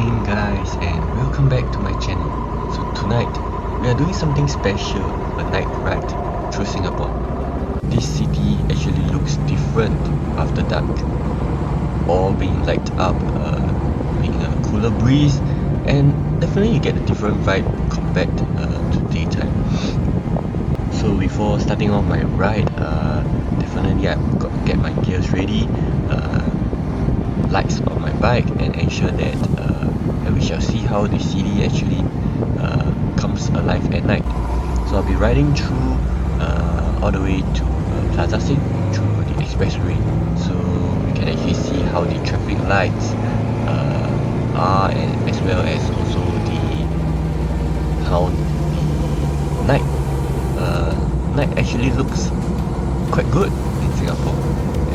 evening guys, and welcome back to my channel. So tonight we are doing something special, a night ride through Singapore. This city actually looks different after dark, all being lighted up, being a cooler breeze, and definitely you get a different vibe compared to daytime. So before starting off my ride, definitely I've got to get my gears ready, lights on my bike, and ensure that we shall see how the city actually comes alive at night. So I'll be riding through all the way to Plaza Sing through the expressway, so we can actually see how the traffic lights are, and as well as also how the night actually looks quite good in Singapore.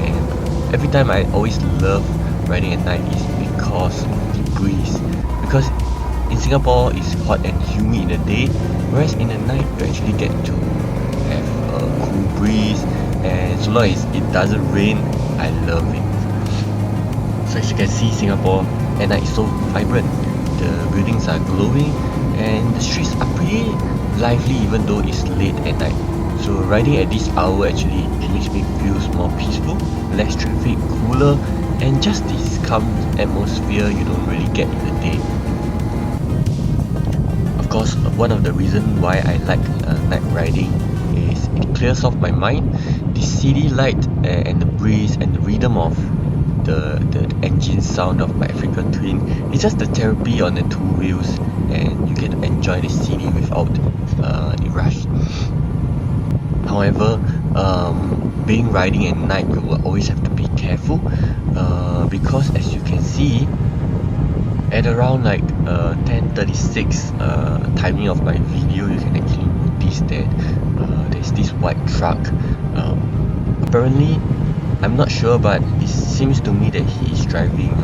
And every time I always love riding at night is because of the breeze, because in Singapore it's hot and humid in the day, whereas in the night you actually get to have a cool breeze, and so long as it doesn't rain, I love it. So as you can see, Singapore at night is so vibrant. The buildings are glowing and the streets are pretty lively even though it's late at night. So riding at this hour actually makes me feel more peaceful, less traffic, cooler, and just this calm atmosphere you don't really get in the day. Of course, one of the reasons why I like night riding is it clears off my mind. The city light and the breeze and the rhythm of the engine sound of my African Twin, it's just the therapy on the two wheels, and you get to enjoy the city without the rush. However, being riding at night, you will always have to be careful, because as you can see, at around like 10:36 timing of my video, you can actually notice that there's this white truck. Apparently, I'm not sure, but it seems to me that he is driving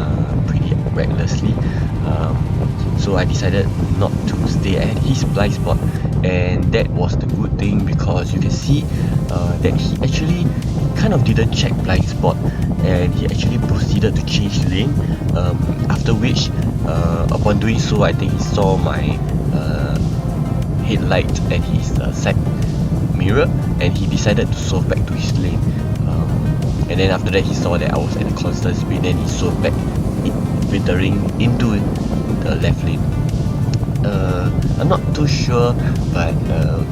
pretty recklessly. So I decided not to stay at his blind spot, and that was the good thing, because you can see that he actually kind of didn't check blind spot, and he actually proceeded to change lane, after which upon doing so, I think he saw my headlight and his side mirror, and he decided to swerve back to his lane. And then after that, he saw that I was at a constant speed, and he swerved back, filtering into the left lane. I'm not too sure, but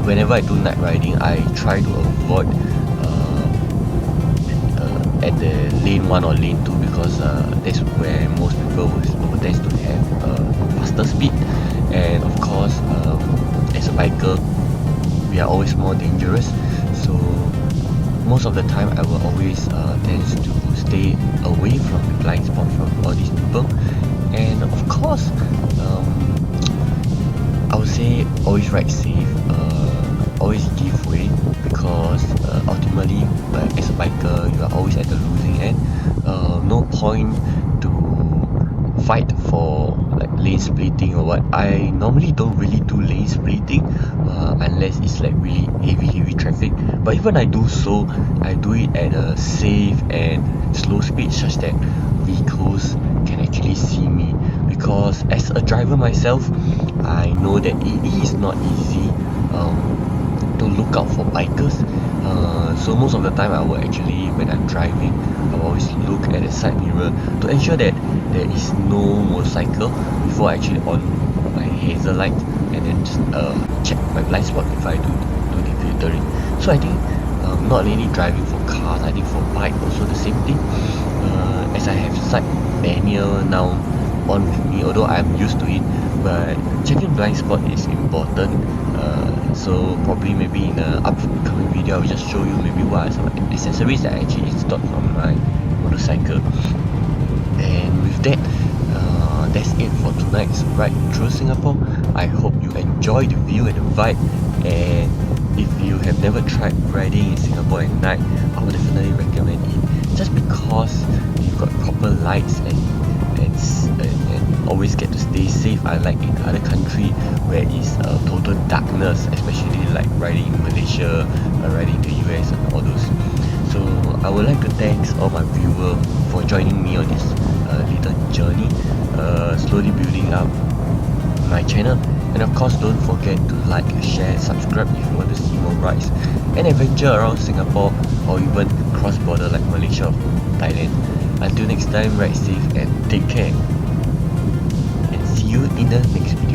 whenever I do night riding, I try to avoid at the lane 1 or lane 2, because that's where most people will tend to have faster speed. And of course, as a biker, we are always more dangerous, so most of the time I will always tend to stay away from the blind spot from all these people. And of course, I would say always ride safe, always give way, because ultimately, as a biker, you are always at the losing end. No point to fight for like lane splitting or what. I normally don't really do lane splitting unless it's like really heavy traffic, but even I do so, I do it at a safe and slow speed, such that vehicles can actually see me. Because as a driver myself, I know that it is not easy to look out for bikers. So most of the time, I will actually, when I'm driving, I will always look at the side mirror to ensure that there is no motorcycle before I actually on my hazel light, and then just check my blind spot if I do the filtering. So I think not really driving for cars, I think for bike also the same thing. As I have side manual now on with me, although I'm used to it, but checking blind spot is important. So probably maybe in the upcoming video, I will just show you maybe what are some accessories that I actually installed on my motorcycle. And with that, that's it for tonight's ride through Singapore. I hope you enjoy the view and the vibe, and if you have never tried riding in Singapore at night, I would definitely recommend it, just because you've got proper lights and always get to stay safe, unlike in other country where it's total darkness, especially like riding in Malaysia, riding in the US and all those. So I would like to thank all my viewers for joining me on this little journey. slowly building up my channel. And of course, don't forget to like, share, subscribe if you want to see more rides and adventure around Singapore or even cross border like Malaysia or Thailand. Until next time, ride safe and take care, and see you in the next video.